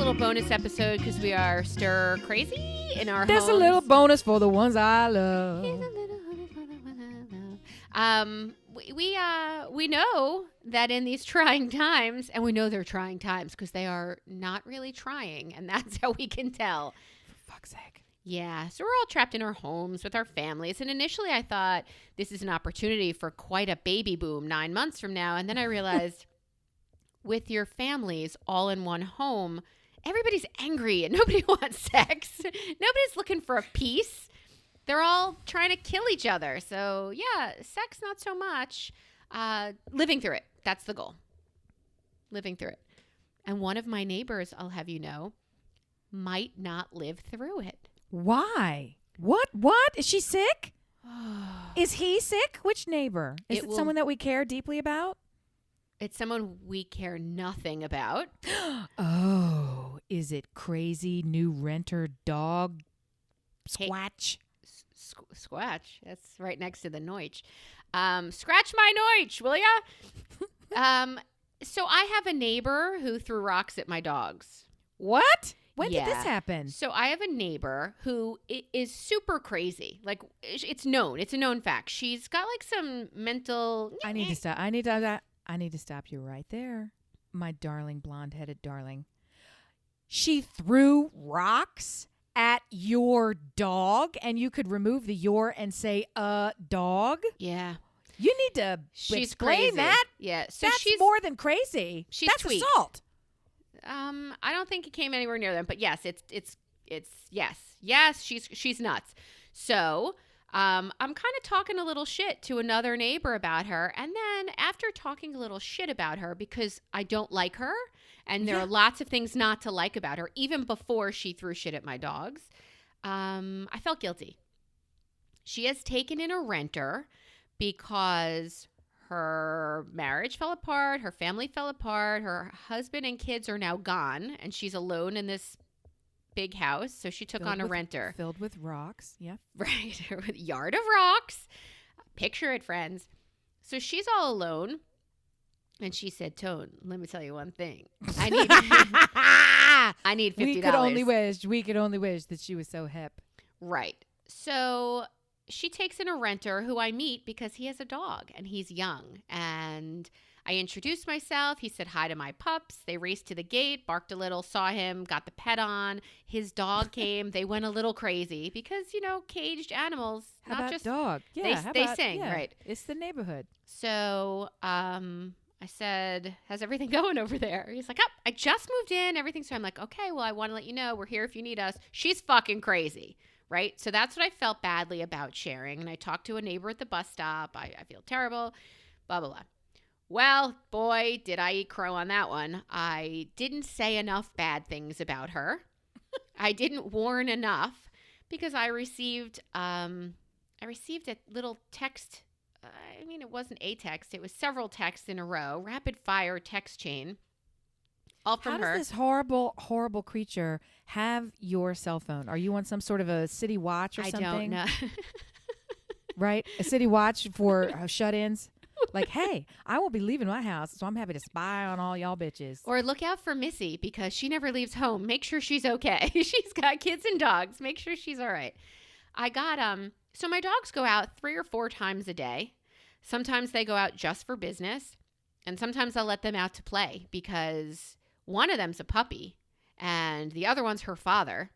little bonus episode because we are stir crazy in our There's homes. a little bonus for the ones I love. Here's a little bonus for the one I love. We know that in these trying times, and we know they're trying times because they are not really trying, and that's how we can tell. For fuck's sake. Yeah, so we're all trapped in our homes with our families. And initially I thought this is an opportunity for quite a baby boom 9 months from now. And then I realized with your families all in one home, everybody's angry and nobody wants sex. Nobody's looking for a peace. They're all trying to kill each other. So yeah, sex, not so much. Living through it. That's the goal. Living through it. And one of my neighbors, I'll have you know, might not live through it. Why? What? Is she sick? Is he sick? Which neighbor? Is it someone that we care deeply about? It's someone we care nothing about. Oh, is it crazy new renter dog Squatch? Squatch. That's right next to the Noich. Scratch my Noich, will ya? So I have a neighbor who threw rocks at my dogs. What? When did this happen? So I have a neighbor who is super crazy. Like, it's known. It's a known fact. She's got like some mental. I need to stop. I need to stop you right there, my darling blonde-headed darling. She threw rocks at your dog, and you could remove the "your" and say "dog." Yeah. You need to explain crazy. that. Yeah. So that's she's more than crazy. That's tweaked. assault. I don't think it came anywhere near them, but yes, it's yes, she's nuts. So, I'm kind of talking a little shit to another neighbor about her, and then after talking a little shit about her because I don't like her, and there are lots of things not to like about her, even before she threw shit at my dogs, I felt guilty. She has taken in a renter because her marriage fell apart, her family fell apart, her husband and kids are now gone, and she's alone in this big house, so she took on a renter. Filled with rocks, yeah. Right, with a yard of rocks. Picture it, friends. So she's all alone, and she said, Tone, let me tell you one thing. I need $50. We could only wish that she was so hip. Right. So she takes in a renter who I meet because he has a dog and he's young. And I introduced myself. He said hi to my pups. They raced to the gate, barked a little, saw him, got the pet on. His dog came. They went a little crazy because, caged animals, How not about just dog. Yeah, they sing, right? It's the neighborhood. So I said, how's everything going over there? He's like, I just moved in, everything. So I'm like, okay, well, I want to let you know we're here if you need us. She's fucking crazy. Right? So that's what I felt badly about sharing. And I talked to a neighbor at the bus stop. I feel terrible, blah, blah, blah. Well, boy, did I eat crow on that one. I didn't say enough bad things about her. I didn't warn enough because I received a little text. It wasn't a text. It was several texts in a row, rapid fire text chain. All from her. How does this horrible, horrible creature have your cell phone? Are you on some sort of a city watch or something? I don't know. Right? A city watch for shut-ins? Like, hey, I won't be leaving my house, so I'm happy to spy on all y'all bitches. Or look out for Missy because she never leaves home. Make sure she's okay. She's got kids and dogs. Make sure she's all right. I got, so my dogs go out 3 or 4 times a day. Sometimes they go out just for business. And sometimes I'll let them out to play because one of them's a puppy and the other one's her father.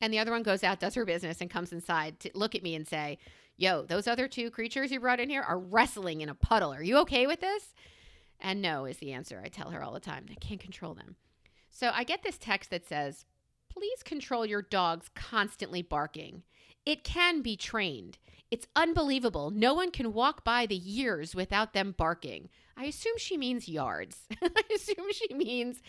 And the other one goes out, does her business, and comes inside to look at me and say, yo, those other 2 creatures you brought in here are wrestling in a puddle. Are you okay with this? And no is the answer. I tell her all the time. I can't control them. So I get this text that says, please control your dogs constantly barking. It can be trained. It's unbelievable. No one can walk by the years without them barking. I assume she means yards. I assume she means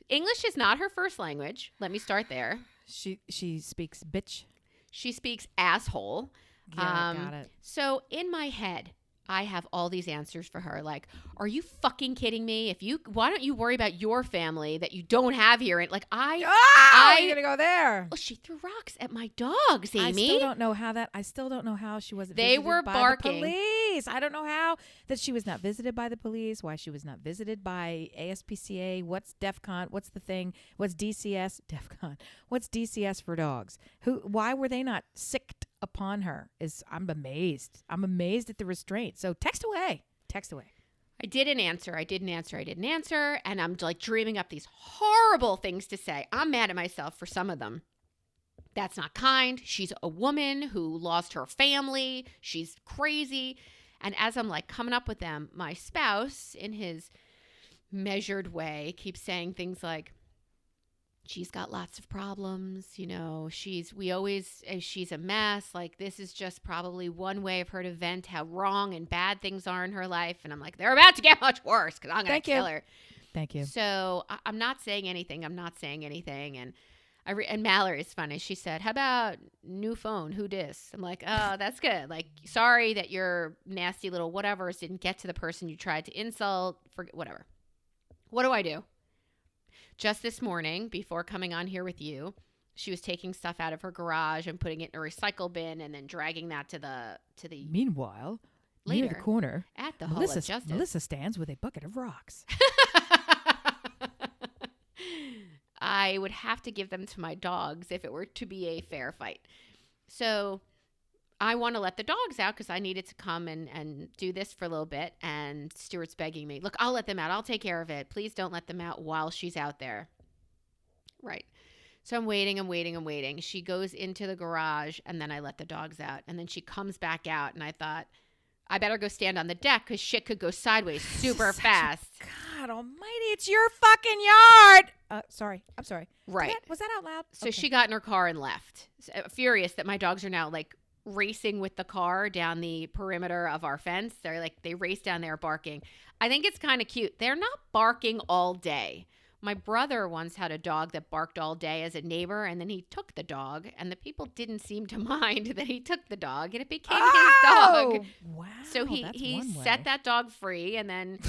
English is not her first language. Let me start there. She speaks bitch. She speaks asshole. Yeah, got it. So in my head, I have all these answers for her. Like, are you fucking kidding me? Why don't you worry about your family that you don't have here? And like, you're gonna go there. Oh, she threw rocks at my dogs, Amy. I still don't know how she wasn't They visited were by barking. the police. I don't know how that she was not visited by the police, why she was not visited by ASPCA. What's DEFCON? What's the thing? What's DCS? DEFCON. What's DCS for dogs? Why were they not sicked upon her? I'm amazed. I'm amazed at the restraint. So text away. I didn't answer. And I'm like dreaming up these horrible things to say. I'm mad at myself for some of them. That's not kind. She's a woman who lost her family. She's crazy. And as I'm like coming up with them, my spouse, in his measured way, keeps saying things like, she's got lots of problems. You know, she's a mess. Like, this is just probably one way of her to vent how wrong and bad things are in her life. And I'm like, they're about to get much worse because I'm going to kill her. Thank you. So I'm not saying anything. And and Mallory's funny. She said, how about new phone? Who dis? I'm like, oh, that's good. Like, sorry that your nasty little whatevers didn't get to the person you tried to insult. Whatever. What do I do? Just this morning, before coming on here with you, she was taking stuff out of her garage and putting it in a recycle bin and then dragging that to the Meanwhile, later, near the corner, at the Hall of Justice. Melissa stands with a bucket of rocks. I would have to give them to my dogs if it were to be a fair fight. So I want to let the dogs out because I needed to come and do this for a little bit. And Stuart's begging me, look, I'll let them out. I'll take care of it. Please don't let them out while she's out there. Right. So I'm waiting. She goes into the garage and then I let the dogs out. And then she comes back out. And I thought, I better go stand on the deck because shit could go sideways super fast. God almighty, it's your fucking yard. Sorry. I'm sorry. Right. Was that out loud? So She got in her car and left. Furious that my dogs are now like racing with the car down the perimeter of our fence. They race down there barking. I think it's kind of cute. They're not barking all day. My brother once had a dog that barked all day as a neighbor, and then he took the dog, and the people didn't seem to mind that he took the dog, and it became his dog. Wow. So he set that dog free and then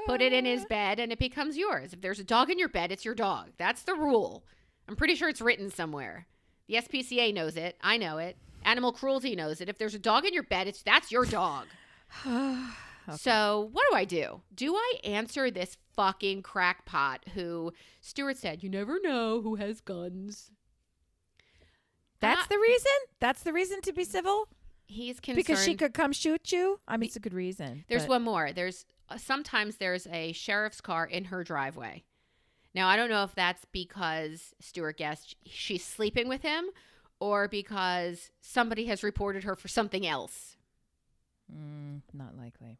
put it in his bed, and it becomes yours. If there's a dog in your bed, it's your dog. That's the rule. I'm pretty sure it's written somewhere. The SPCA knows it. I know it. Animal cruelty knows it. If there's a dog in your bed, that's your dog. Okay. So what do? Do I answer this fucking crackpot who Stuart said, you never know who has guns? That's the reason? That's the reason to be civil? He's concerned. Because she could come shoot you? I mean, it's a good reason. There's one more. Sometimes there's a sheriff's car in her driveway. Now, I don't know if that's because Stuart guessed she's sleeping with him or because somebody has reported her for something else. Not likely.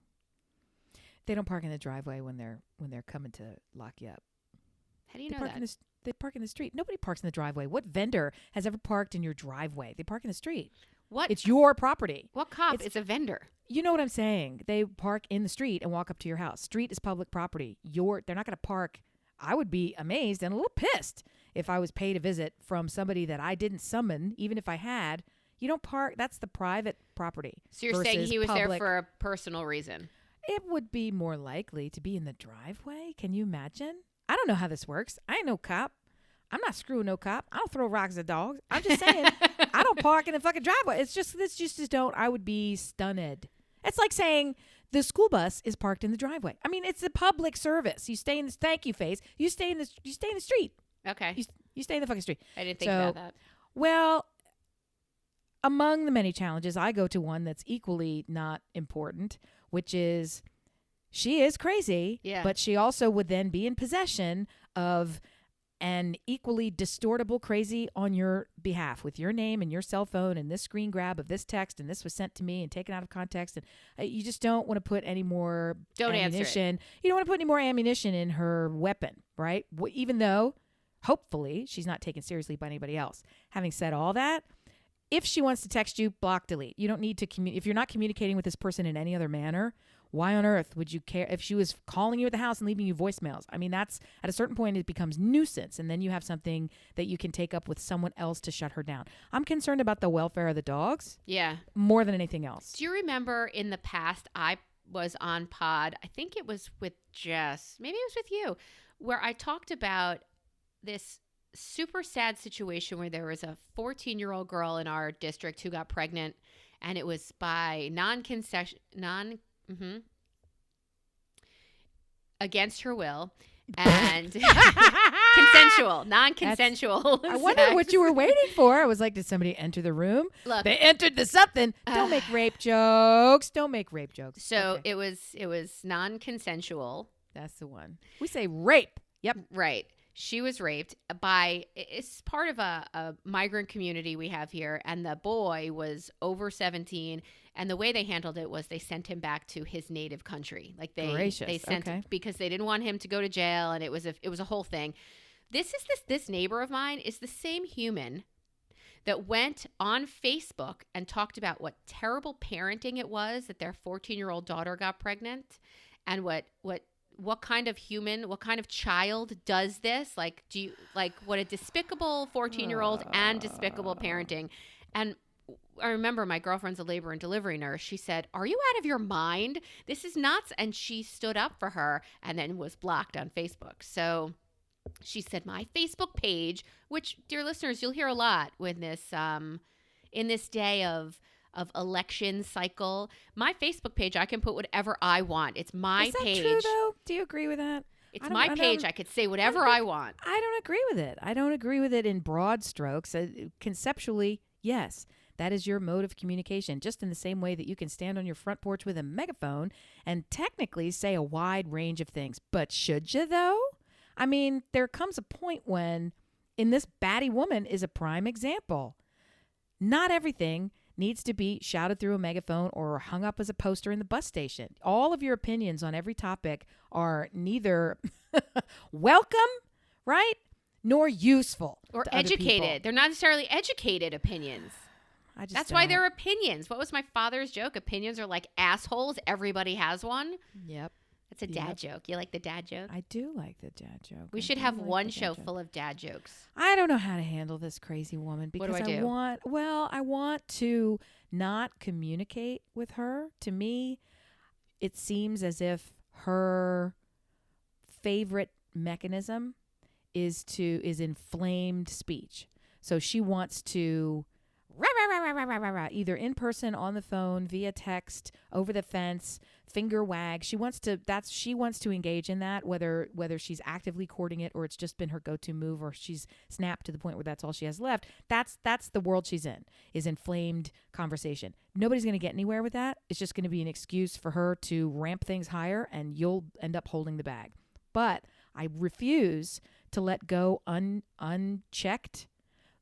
They don't park in the driveway when they're coming to lock you up. How do you know that? They park in the street. Nobody parks in the driveway. What vendor has ever parked in your driveway? They park in the street. What? It's your property. What cop is a vendor? You know what I'm saying. They park in the street and walk up to your house. Street is public property. They're not going to park. I would be amazed and a little pissed if I was paid a visit from somebody that I didn't summon, even if I had. You don't park. That's the private property. So you're saying he was there for a personal reason? It would be more likely to be in the driveway. Can you imagine? I don't know how this works. I ain't no cop. I'm not screwing no cop. I don't throw rocks at dogs. I'm just saying I don't park in the fucking driveway. It's just don't. I would be stunned. It's like saying the school bus is parked in the driveway. I mean, it's a public service. You stay in this. Thank you, face. You stay in the street. Okay. You stay in the fucking street. I didn't think about that. Well, among the many challenges, I go to one that's equally not important, which is she is crazy, but she also would then be in possession of an equally distortable crazy on your behalf with your name and your cell phone and this screen grab of this text and this was sent to me and taken out of context. And you just don't want to put any more ammunition. You don't want to put any more ammunition in her weapon, right? Even though hopefully she's not taken seriously by anybody else. Having said all that, if she wants to text you, block, delete. You don't need to if you're not communicating with this person in any other manner, Why on earth would you care if she was calling you at the house and leaving you voicemails? I mean, that's at a certain point, it becomes nuisance. And then you have something that you can take up with someone else to shut her down. I'm concerned about the welfare of the dogs. Yeah. More than anything else. Do you remember in the past, I was on pod, I think it was with Jess, maybe it was with you, where I talked about this super sad situation where there was a 14-year-old girl in our district who got pregnant, and it was by against her will and consensual, non-consensual. I wonder what you were waiting for. I was like, did somebody enter the room? Look, they entered the something. Don't make rape jokes. Don't make rape jokes. So okay. it was non-consensual. That's the one. We say rape. Yep. Right. She was raped by, it's part of a migrant community we have here, and the boy was over 17, and the way they handled it was they sent him back to his native country. Like they sent okay. because they didn't want him to go to jail, and it was a whole thing. This neighbor of mine is the same human that went on Facebook and talked about what terrible parenting it was that their 14-year-old daughter got pregnant, and what kind of human, what kind of child does this? Like, what a despicable 14-year-old and despicable parenting. And I remember my girlfriend's a labor and delivery nurse. She said, "Are you out of your mind? This is nuts." And she stood up for her and then was blocked on Facebook. So she said, my Facebook page, which, dear listeners, you'll hear a lot with this, in this day of election cycle, my Facebook page, I can put whatever I want. It's my page. Is that true, though? Do you agree with that? It's my page. I could say whatever I want. I don't agree with it. I don't agree with it in broad strokes. Conceptually, yes, that is your mode of communication, just in the same way that you can stand on your front porch with a megaphone and technically say a wide range of things. But should you, though? I mean, there comes a point when, in this baddie woman is a prime example. Not everything needs to be shouted through a megaphone or hung up as a poster in the bus station. All of your opinions on every topic are neither welcome, right, nor useful or educated. They're not necessarily educated opinions. That's why they're opinions. What was my father's joke? Opinions are like assholes. Everybody has one. Yep. It's a dad joke. You like the dad joke? I do like the dad joke. We should have one show full of dad jokes. I don't know how to handle this crazy woman because what do I do? I want to not communicate with her. To me, it seems as if her favorite mechanism is inflamed speech. So she wants to either in person, on the phone, via text, over the fence, finger wag. She wants to engage in that, whether she's actively courting it or it's just been her go-to move or she's snapped to the point where that's all she has left. That's the world she's in, is inflamed conversation. Nobody's going to get anywhere with that. It's just going to be an excuse for her to ramp things higher and you'll end up holding the bag. But I refuse to let go unchecked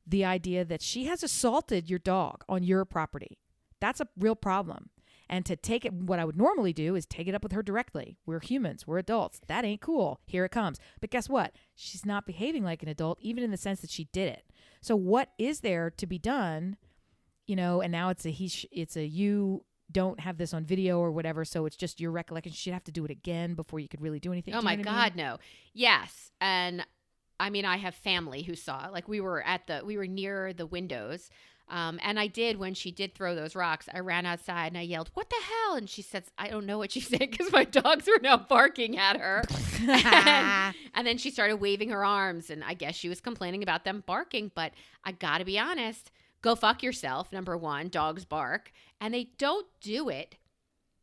the idea that she has assaulted your dog on your property. That's a real problem. And to take it, what I would normally do is take it up with her directly. We're humans. We're adults. That ain't cool. Here it comes. But guess what? She's not behaving like an adult, even in the sense that she did it. So what is there to be done? And now it's a you don't have this on video or whatever, so it's just your recollection. She'd have to do it again before you could really do anything. Oh my God, no. Yes. And I mean, I have family who saw it. Like we were near the windows. And I did, when she did throw those rocks, I ran outside and I yelled, "What the hell?" And she said, I don't know what she said because my dogs were now barking at her. and then she started waving her arms. And I guess she was complaining about them barking. But I got to be honest, go fuck yourself. Number one, dogs bark. And they don't do it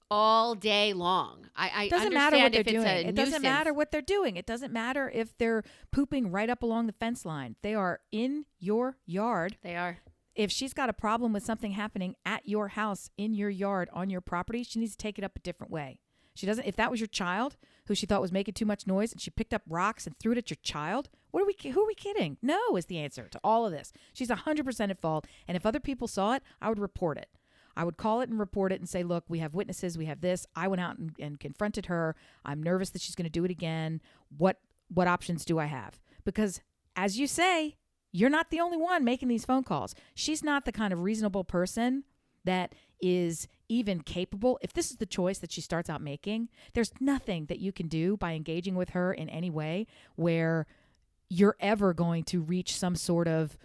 all day long. I doesn't understand matter what if they're it's doing. a It nuisance. doesn't matter what they're doing. It doesn't matter if they're pooping right up along the fence line. They are in your yard. They are. If she's got a problem with something happening at your house, in your yard, on your property, she needs to take it up a different way. She doesn't. If that was your child who she thought was making too much noise and she picked up rocks and threw it at your child, who are we kidding? No is the answer to all of this. She's 100% at fault. And if other people saw it, I would report it. I would call it and report it and say, look, we have witnesses. We have this. I went out and confronted her. I'm nervous that she's going to do it again. What options do I have? Because as you say, you're not the only one making these phone calls. She's not the kind of reasonable person that is even capable, if this is the choice that she starts out making, there's nothing that you can do by engaging with her in any way where you're ever going to reach some sort of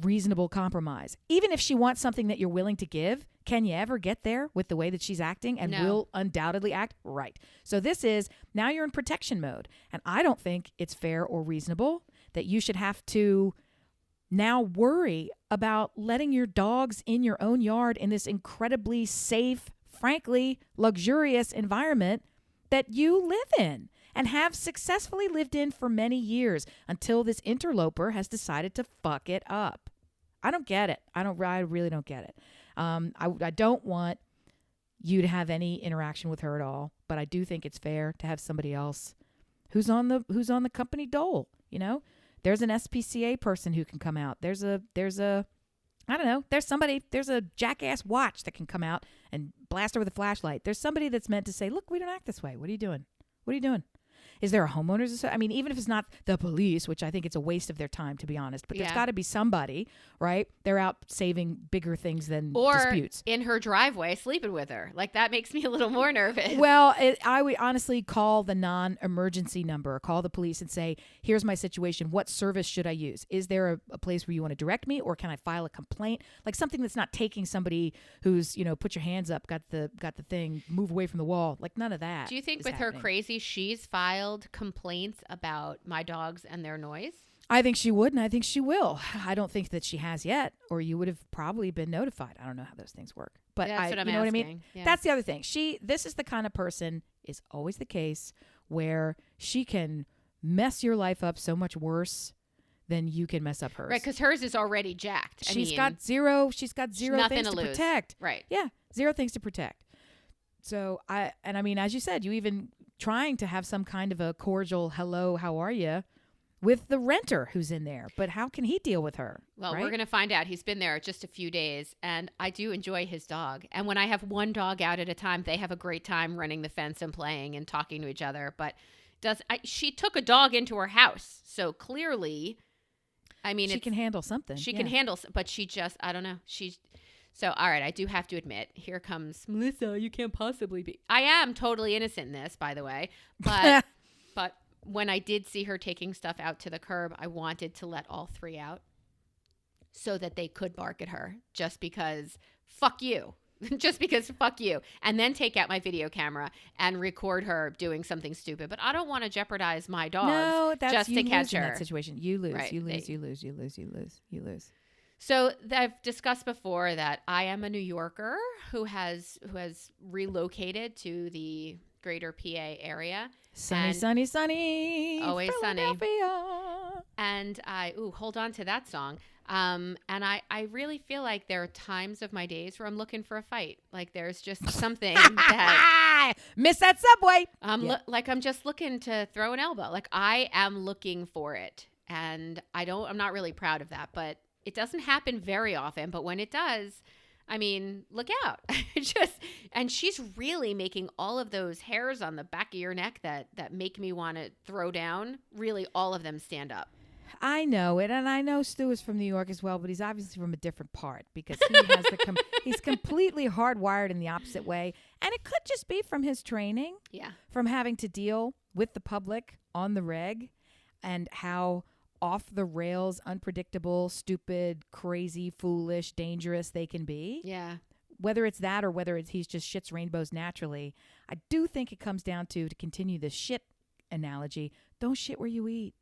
reasonable compromise. Even if she wants something that you're willing to give, can you ever get there with the way that she's acting and will undoubtedly act? Right. So this is, now you're in protection mode. And I don't think it's fair or reasonable that you should have to now worry about letting your dogs in your own yard in this incredibly safe, frankly, luxurious environment that you live in and have successfully lived in for many years until this interloper has decided to fuck it up. I don't get it. I really don't get it. I don't want you to have any interaction with her at all, but I do think it's fair to have somebody else who's on the company dole, you know? There's an SPCA person who can come out. There's a I don't know. There's a jackass watch that can come out and blast her with a flashlight. There's somebody that's meant to say, look, we don't act this way. What are you doing? What are you doing? Is there a homeowners association? I mean, even if it's not the police, which I think it's a waste of their time, to be honest, but there's got to be somebody, right? They're out saving bigger things than disputes. Or in her driveway sleeping with her. Like, that makes me a little more nervous. Well, I would honestly call the non-emergency number, call the police and say, here's my situation. What service should I use? Is there a place where you want to direct me, or can I file a complaint? Like something that's not taking somebody who's, put your hands up, got the thing, move away from the wall. Like none of that. Do you think with her crazy, she's filed complaints about my dogs and their noise? I think she would, and I think she will. I don't think that she has yet, or you would have probably been notified. I don't know how those things work, but That's what I'm you know asking. What I mean? Yeah. That's the other thing. This is the kind of person, is always the case, where she can mess your life up so much worse than you can mess up hers. Right, because hers is already jacked. She's got zero things to lose. protect. Right. Yeah, zero things to protect. So I mean, as you said, you even trying to have some kind of a cordial hello, how are you, with the renter who's in there. But how can he deal with her? Well, right? We're going to find out. He's been there just a few days, and I do enjoy his dog. And when I have one dog out at a time, they have a great time running the fence and playing and talking to each other. But she took a dog into her house, so clearly, I mean, she can handle something. She can handle, but she just, I don't know. So, all right, I do have to admit, here comes Melissa. You can't possibly be. I am totally innocent in this, by the way, but but when I did see her taking stuff out to the curb, I wanted to let all three out so that they could bark at her, just because fuck you. Just because fuck you. And then take out my video camera and record her doing something stupid. But I don't want to jeopardize my dogs just to catch her. In that situation. You lose. Right. You lose. So I've discussed before that I am a New Yorker who has relocated to the greater PA area. Sunny. Always sunny. And hold on to that song. And I really feel like there are times of my days where I'm looking for a fight. Like there's just something that miss that subway. Like I'm just looking to throw an elbow. Like I am looking for it. And I'm not really proud of that, but it doesn't happen very often. But when it does, I mean, look out. And she's really making all of those hairs on the back of your neck that make me want to throw down, really all of them stand up. I know it, and I know Stu is from New York as well, but he's obviously from a different part because he has he's completely hardwired in the opposite way, and it could just be from his training, from having to deal with the public on the reg, and how off the rails, unpredictable, stupid, crazy, foolish, dangerous they can be. Yeah. Whether it's that or whether he's just shits rainbows naturally, I do think it comes down to continue the shit analogy. Don't shit where you eat.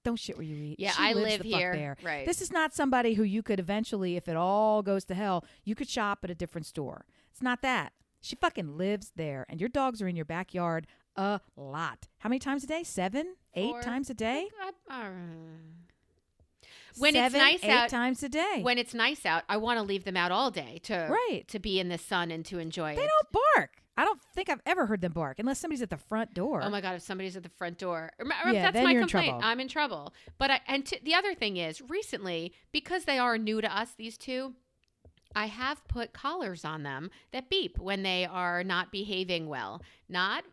Don't shit where you eat. Yeah, she I lives live the fuck here. there. Right. This is not somebody who you could eventually, if it all goes to hell, you could shop at a different store. It's not that. She fucking lives there, and your dogs are in your backyard a lot. How many times a day? 7, 8 times a day? When 7, it's nice 8 out, times a day. When it's nice out, I want to leave them out all day to be in the sun and to enjoy it. They don't bark. I don't think I've ever heard them bark unless somebody's at the front door. Oh my God, if somebody's at the front door. Yeah, that's my you're complaint. in trouble. I'm in trouble. But the other thing is, recently, because they are new to us, these two, I have put collars on them that beep when they are not behaving well. Not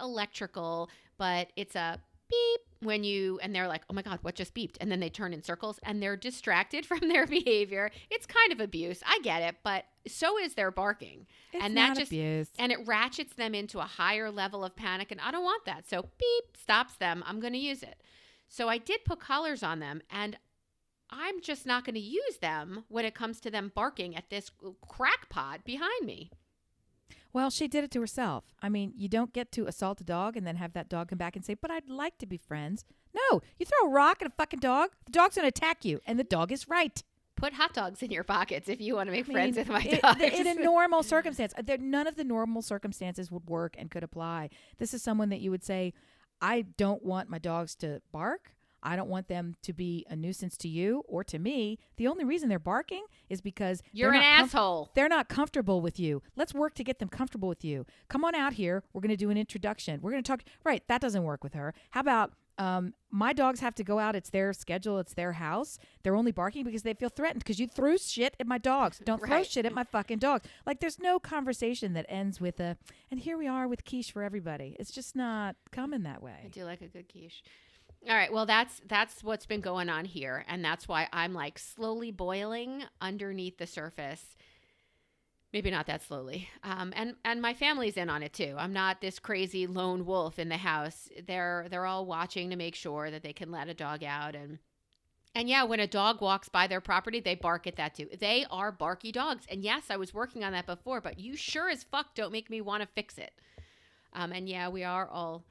electrical, but it's a beep, and they're like, oh my God, what just beeped? And then they turn in circles and they're distracted from their behavior. It's kind of abuse. I get it. But so is their barking. It's and not that just, abuse. and it ratchets them into a higher level of panic. And I don't want that. So beep, stops them. I'm going to use it. So I did put collars on them, and I'm just not going to use them when it comes to them barking at this crackpot behind me. Well, she did it to herself. I mean, you don't get to assault a dog and then have that dog come back and say, but I'd like to be friends. No, you throw a rock at a fucking dog, the dog's going to attack you, and the dog is right. Put hot dogs in your pockets if you want to make friends with my dog. In a normal circumstance, none of the normal circumstances would work and could apply. This is someone that you would say, I don't want my dogs to bark. I don't want them to be a nuisance to you or to me. The only reason they're barking is because you're an asshole. They're not comfortable with you. Let's work to get them comfortable with you. Come on out here. We're going to do an introduction. We're going to talk. Right. That doesn't work with her. How about my dogs have to go out. It's their schedule. It's their house. They're only barking because they feel threatened because you threw shit at my dogs. Don't throw shit at my fucking dogs. Like, there's no conversation that ends with and here we are with quiche for everybody. It's just not coming that way. I do like a good quiche. All right. Well, that's what's been going on here. And that's why I'm like slowly boiling underneath the surface. Maybe not that slowly. And my family's in on it too. I'm not this crazy lone wolf in the house. They're all watching to make sure that they can let a dog out. And yeah, when a dog walks by their property, they bark at that too. They are barky dogs. And yes, I was working on that before, but you sure as fuck don't make me want to fix it. And yeah, we are all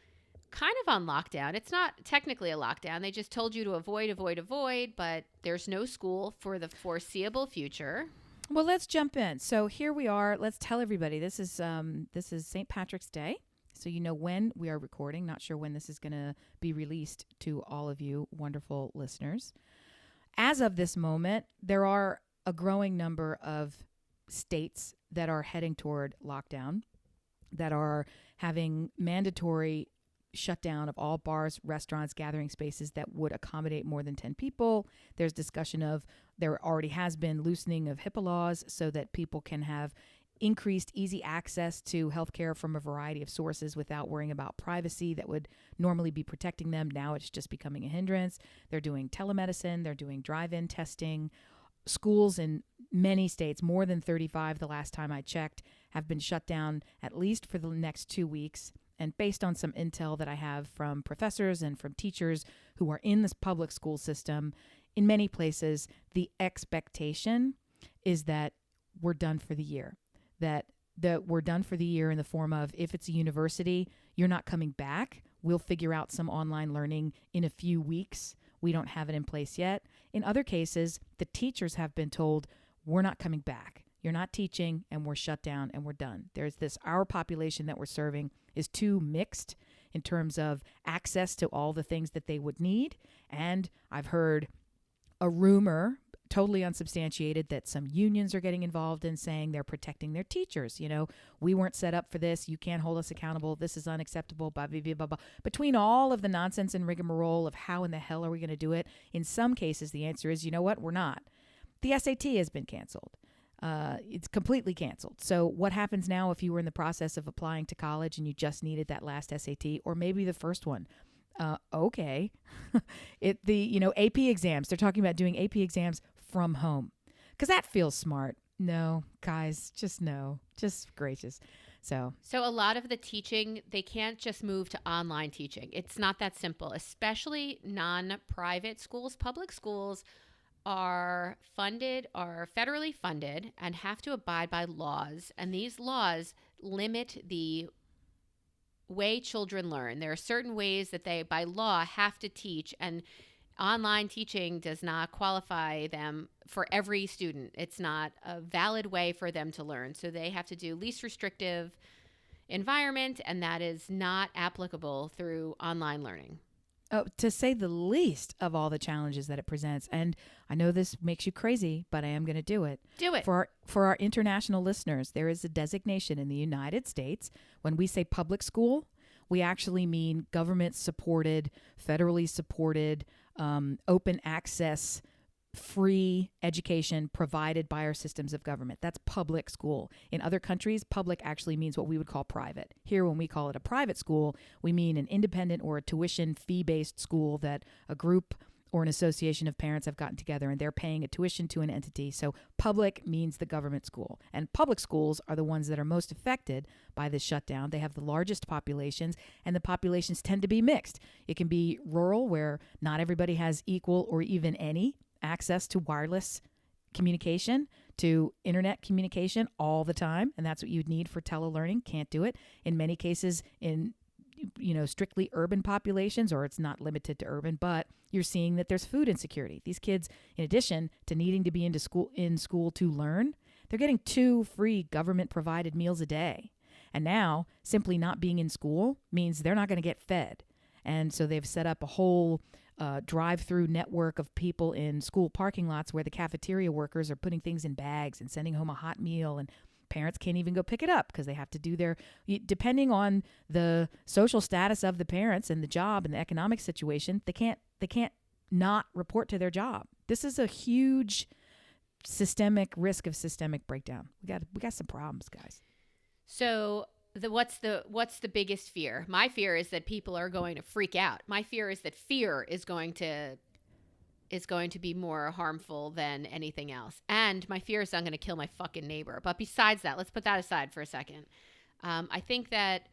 kind of on lockdown. It's not technically a lockdown. They just told you to avoid, but there's no school for the foreseeable future. Well, let's jump in. So here we are. Let's tell everybody this is St. Patrick's Day. So you know when we are recording. Not sure when this is going to be released to all of you wonderful listeners. As of this moment, there are a growing number of states that are heading toward lockdown, that are having mandatory shutdown of all bars, restaurants, gathering spaces that would accommodate more than 10 people. There's discussion of there already has been loosening of HIPAA laws so that people can have increased easy access to healthcare from a variety of sources without worrying about privacy that would normally be protecting them. Now it's just becoming a hindrance. They're doing telemedicine. They're doing drive-in testing. Schools in many states, more than 35 the last time I checked, have been shut down at least for the next 2 weeks. And based on some intel that I have from professors and from teachers who are in this public school system, in many places, the expectation is that we're done for the year. That we're done for the year in the form of, if it's a university, you're not coming back. We'll figure out some online learning in a few weeks. We don't have it in place yet. In other cases, the teachers have been told, we're not coming back. You're not teaching, and we're shut down, and we're done. There's this, our population that we're serving is too mixed in terms of access to all the things that they would need. And I've heard a rumor, totally unsubstantiated, that some unions are getting involved in saying they're protecting their teachers. You know, we weren't set up for this. You can't hold us accountable. This is unacceptable. Blah, blah, blah, blah, blah. Between all of the nonsense and rigmarole of how in the hell are we going to do it, in some cases the answer is, you know what, we're not. The SAT has been canceled. It's completely canceled. So what happens now if you were in the process of applying to college and you just needed that last SAT, or maybe the first one? Okay. AP exams, they're talking about doing AP exams from home because that feels smart. No, guys, just no, just gracious. So a lot of the teaching, they can't just move to online teaching. It's not that simple, especially non-private schools. Public schools are federally funded and have to abide by laws. And these laws limit the way children learn. There are certain ways that they, by law, have to teach, and online teaching does not qualify them for every student. It's not a valid way for them to learn. So they have to do least restrictive environment, and that is not applicable through online learning. Oh, to say the least of all the challenges that it presents. And I know this makes you crazy, but I am going to do it. Do it. For our international listeners, there is a designation in the United States. When we say public school, we actually mean government-supported, federally supported, open access free education provided by our systems of government. That's public school. In other countries, public actually means what we would call private. Here, when we call it a private school, we mean an independent or a tuition fee-based school that a group or an association of parents have gotten together and they're paying a tuition to an entity. So public means the government school. And public schools are the ones that are most affected by this shutdown. They have the largest populations, and the populations tend to be mixed. It can be rural, where not everybody has equal or even any access to wireless communication, to internet communication all the time. And that's what you'd need for telelearning. Can't do it. In many cases, in strictly urban populations, or it's not limited to urban, but you're seeing that there's food insecurity. These kids, in addition to needing to be in school to learn, they're getting 2 free government provided meals a day. And now simply not being in school means they're not going to get fed. And so they've set up a whole drive-through network of people in school parking lots where the cafeteria workers are putting things in bags and sending home a hot meal, and parents can't even go pick it up because they have to do depending on the social status of the parents and the job and the economic situation, they can't not report to their job. This is a huge systemic risk of systemic breakdown. We got some problems, guys. So what's the biggest fear? My fear is that people are going to freak out. My fear is that fear is going to be more harmful than anything else. And my fear is I'm going to kill my fucking neighbor. But besides that, let's put that aside for a second. I think that,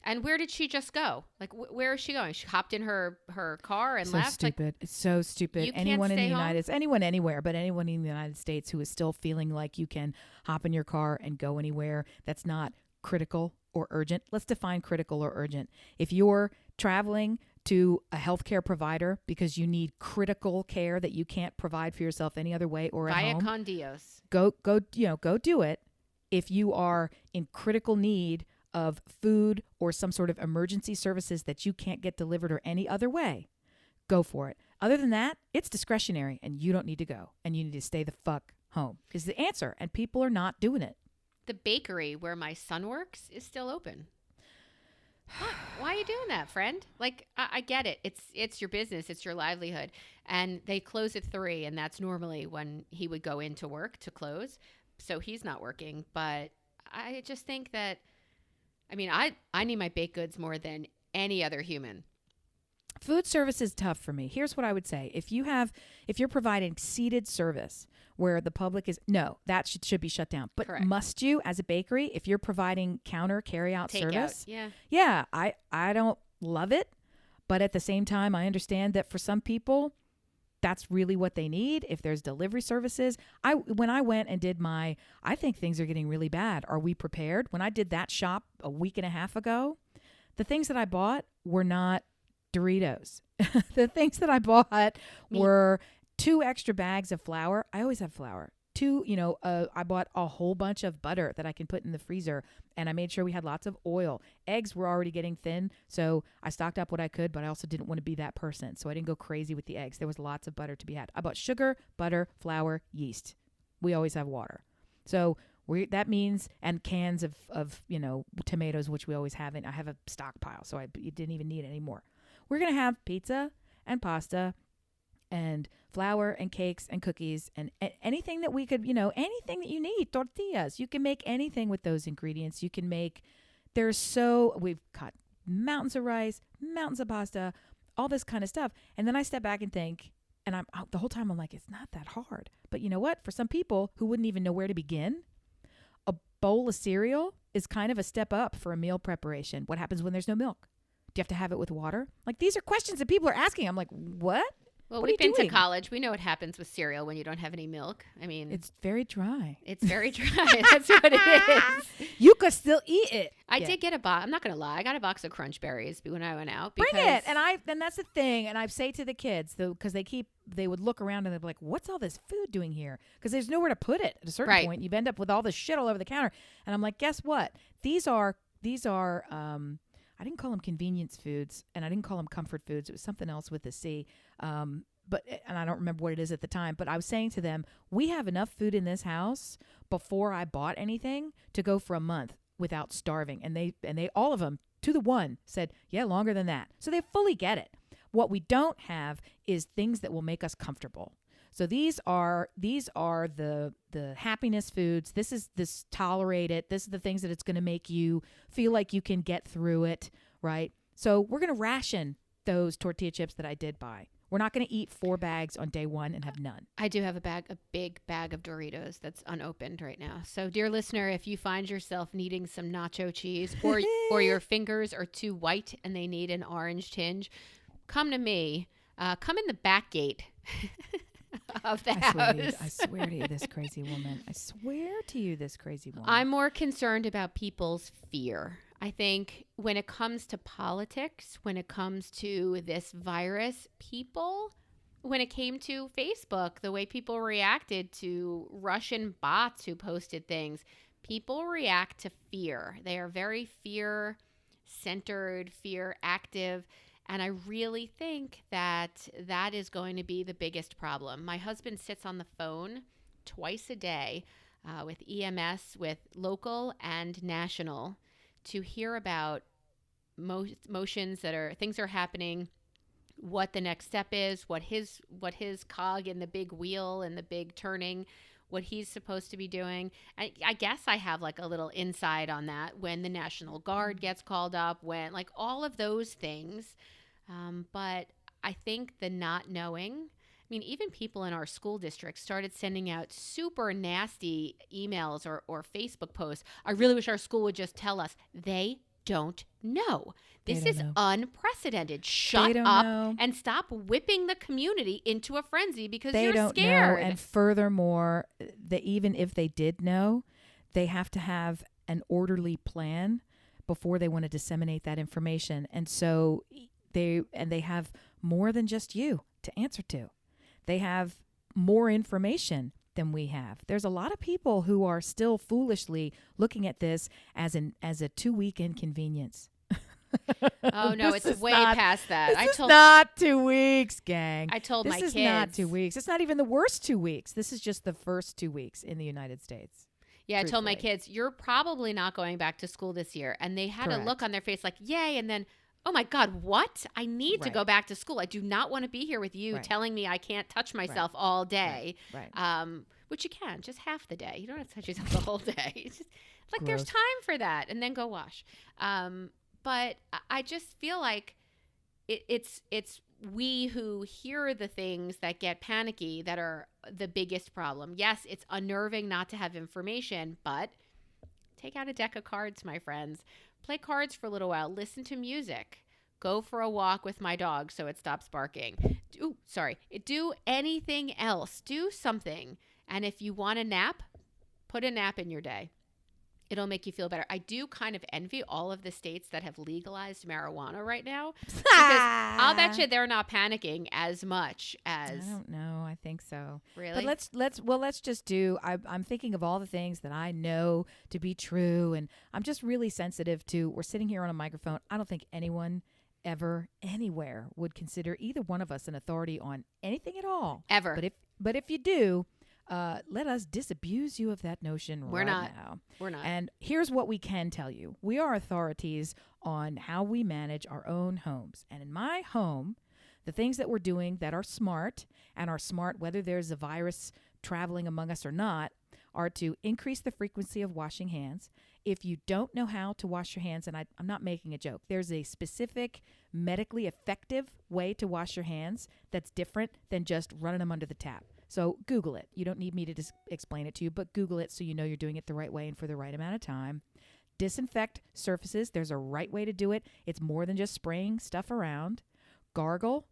and where did she just go? Like, where is she going? She hopped in her car and left? Stupid. Like, it's so stupid. You Anyone can't in the stay United States, anyone anywhere, but anyone in the United States who is still feeling like you can hop in your car and go anywhere that's not critical or urgent. Let's define critical or urgent. If you're traveling to a healthcare provider because you need critical care that you can't provide for yourself any other way or at Via home, con Dios. go do it. If you are in critical need of food or some sort of emergency services that you can't get delivered or any other way, go for it. Other than that, it's discretionary and you don't need to go, and you need to stay the fuck home is the answer. And people are not doing it. The bakery where my son works is still open. Why are you doing that, friend? Like, I get it. It's your business. It's your livelihood. And they close at 3, and that's normally when he would go into work to close. So he's not working. But I just think that, I need my baked goods more than any other human. Food service is tough for me. Here's what I would say. If you're providing seated service where the public is, no, that should be shut down. But Correct. Must you, as a bakery, if you're providing counter carry-out service? Yeah. I don't love it. But at the same time, I understand that for some people, that's really what they need. If there's delivery services, when I went and did I think things are getting really bad. Are we prepared? When I did that shop a week and a half ago, the things that I bought were not Doritos. The things that I bought were 2 extra bags of flour. I always have flour. 2, I bought a whole bunch of butter that I can put in the freezer, and I made sure we had lots of oil. Eggs were already getting thin, so I stocked up what I could, but I also didn't want to be that person, so I didn't go crazy with the eggs. There was lots of butter to be had. I bought sugar, butter, flour, yeast. We always have water. So that means, and cans of tomatoes, which we always have. I have a stockpile, so you didn't even need any more. We're going to have pizza and pasta and flour and cakes and cookies and anything that we could, anything that you need. Tortillas. You can make anything with those ingredients. You can make, we've got mountains of rice, mountains of pasta, all this kind of stuff. And then I step back and think, and the whole time I'm like, it's not that hard. But you know what? For some people who wouldn't even know where to begin, a bowl of cereal is kind of a step up for a meal preparation. What happens when there's no milk? Do you have to have it with water? Like, these are questions that people are asking. I'm like, what? Well, what we've been to college. We know what happens with cereal when you don't have any milk. It's very dry. It's very dry. That's what it is. You could still eat it. I did get a box. I'm not going to lie. I got a box of Crunch Berries when I went out. Bring it. And that's the thing. And I say to the kids, because they would look around and they'd be like, what's all this food doing here? Because there's nowhere to put it. At a certain point, you end up with all this shit all over the counter. And I'm like, guess what? These are I didn't call them convenience foods, and I didn't call them comfort foods. It was something else with a C. And I don't remember what it is at the time, but I was saying to them, we have enough food in this house before I bought anything to go for a month without starving. And they all of them, to the one, said, yeah, longer than that. So they fully get it. What we don't have is things that will make us comfortable. So these are the happiness foods. This tolerate it. This is the things that it's going to make you feel like you can get through it, right? So we're going to ration those tortilla chips that I did buy. We're not going to eat 4 bags on day 1 and have none. I do have a big bag of Doritos that's unopened right now. So, dear listener, if you find yourself needing some nacho cheese or your fingers are too white and they need an orange tinge, come to me. Come in the back gate of the house. I swear to you, this crazy woman. I swear to you, this crazy woman. I'm more concerned about people's fear. I think when it comes to politics, when it comes to this virus, when it came to Facebook, the way people reacted to Russian bots who posted things, people react to fear. They are very fear-centered, fear-active, and I really think that is going to be the biggest problem. My husband sits on the phone twice a day with EMS, with local and national, to hear about motions things are happening, what the next step is, what his cog in the big wheel and the big turning, what he's supposed to be doing. I guess I have like a little insight on that when the National Guard gets called up, when like all of those things. But I think the not knowing, even people in our school district started sending out super nasty emails or Facebook posts. I really wish our school would just tell us. They don't know. This is unprecedented. Shut up and stop whipping the community into a frenzy because you're scared. They don't know. And furthermore, even if they did know, they have to have an orderly plan before they want to disseminate that information. And so they have more than just you to answer to. They have more information than we have. There's a lot of people who are still foolishly looking at this as a 2-week inconvenience. Oh no, it's way past that. This is not 2 weeks, gang. I told my kids. This is not 2 weeks. It's not even the worst 2 weeks. This is just the first 2 weeks in the United States. Yeah, truthfully. I told my kids, you're probably not going back to school this year. And they had a look on their face like, yay, and then, oh my God, what? I need to go back to school. I do not want to be here with you telling me I can't touch myself all day. Right. Which you can, just half the day. You don't have to touch yourself the whole day. It's just, like there's time for that, and then go wash. But I just feel like it's we who hear the things that get panicky that are the biggest problem. Yes, it's unnerving not to have information, but take out a deck of cards, my friends. Play cards for a little while. Listen to music. Go for a walk with my dog so it stops barking. Do anything else. Do something. And if you want a nap, put a nap in your day. It'll make you feel better. I do kind of envy all of the states that have legalized marijuana right now. Because I'll bet you they're not panicking as much as... I don't know. I think so. Really? But let's just do... I'm thinking of all the things that I know to be true. And I'm just really sensitive to... We're sitting here on a microphone. I don't think anyone ever, anywhere would consider either one of us an authority on anything at all. Ever. But if you do... let us disabuse you of that notion now. We're not. And here's what we can tell you. We are authorities on how we manage our own homes. And in my home, the things that we're doing that are smart, whether there's a virus traveling among us or not, are to increase the frequency of washing hands. If you don't know how to wash your hands, and I'm not making a joke, there's a specific medically effective way to wash your hands that's different than just running them under the tap. So Google it. You don't need me to explain it to you, but Google it so you know you're doing it the right way and for the right amount of time. Disinfect surfaces. There's a right way to do it. It's more than just spraying stuff around. Gargle.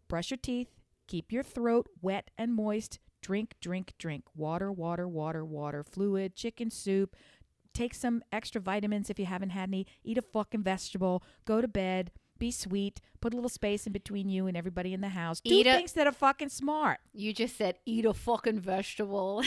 Brush your teeth. Keep your throat wet and moist. Drink, drink, drink. Water, water, water, water. Fluid, chicken soup. Take some extra vitamins if you haven't had any. Eat a fucking vegetable. Go to bed. Be sweet. Put a little space in between you and everybody in the house. Do things that are fucking smart. You just said eat a fucking vegetable.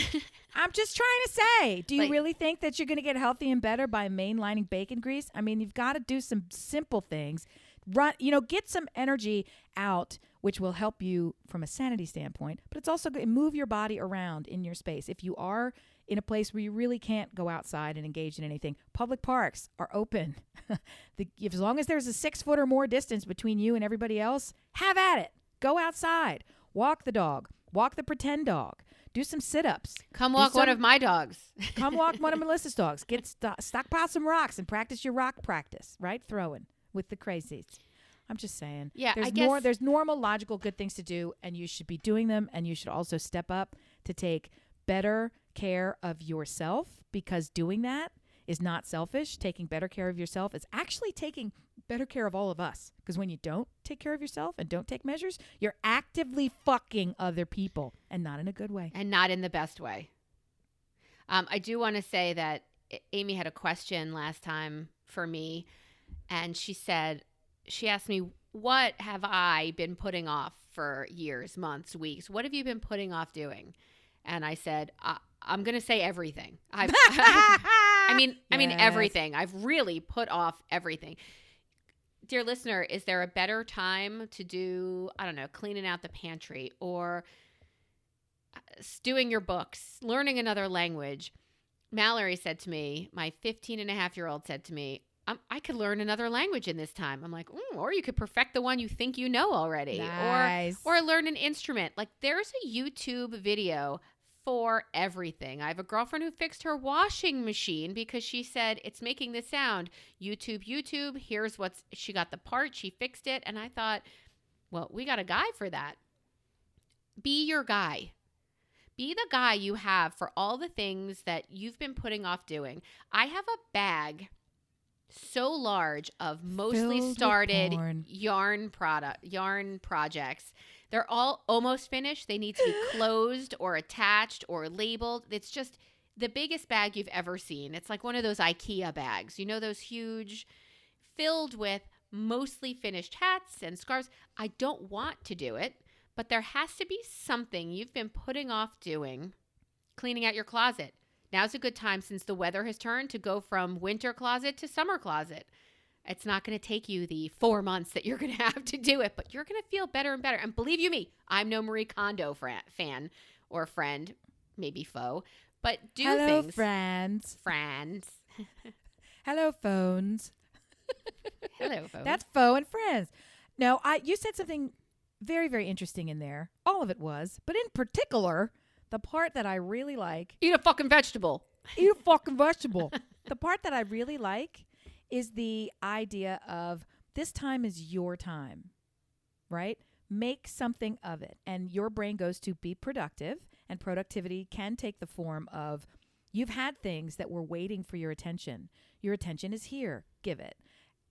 I'm just trying to say, do you really think that you're going to get healthy and better by mainlining bacon grease? I mean, you've got to do some simple things. Get some energy out, which will help you from a sanity standpoint, but it's also going to move your body around in your space. If you are in a place where you really can't go outside and engage in anything, public parks are open. As long as there's a 6 foot or more distance between you and everybody else, have at it. Go outside. Walk the dog. Walk the pretend dog. Do some sit-ups. Come walk one of my dogs. Come walk one of Melissa's dogs. Get stockpile some rocks and practice your rock practice, right? Throwing with the crazies. I'm just saying. Yeah, There's normal, logical, good things to do, and you should be doing them, and you should also step up to take better care of yourself, because doing that is not selfish. Taking better care of yourself is actually taking better care of all of us, because when you don't take care of yourself and don't take measures, you're actively fucking other people, and not in a good way. And not in the best way. I do want to say that Amy had a question last time for me, and she asked me, what have I been putting off for years, months, weeks? What have you been putting off doing? And I said, I'm going to say everything. I mean, everything. I've really put off everything. Dear listener, is there a better time to do, I don't know, cleaning out the pantry, or doing your books, learning another language? Mallory said to me, my 15-and-a-half-year-old said to me, I could learn another language in this time. I'm like, or you could perfect the one you think you know already. Nice. Or learn an instrument. Like, there's a YouTube video for everything. I have a girlfriend who fixed her washing machine because she said, it's making this sound. YouTube, here's she got the part, she fixed it. And I thought, well, we got a guy for that. Be your guy. Be the guy you have for all the things that you've been putting off doing. I have a bag so large of mostly started yarn projects. They're all almost finished. They need to be closed or attached or labeled. It's just the biggest bag you've ever seen. It's like one of those IKEA bags, those huge, filled with mostly finished hats and scarves. I don't want to do it, but there has to be something you've been putting off doing. Cleaning out your closet. Now's a good time, since the weather has turned, to go from winter closet to summer closet. It's not going to take you the 4 months that you're going to have to do it, but you're going to feel better and better. And believe you me, I'm no Marie Kondo fan or friend, maybe foe, but do Hello, things. friends. Hello, phones. Hello, phones. That's foe and friends. No, you said something very, very interesting in there. All of it was, but in particular, the part that I really like. Eat a fucking vegetable. Eat a fucking vegetable. The part that I really like is the idea of this time is your time, right? Make something of it. And your brain goes to be productive, and productivity can take the form of you've had things that were waiting for your attention. Your attention is here. Give it.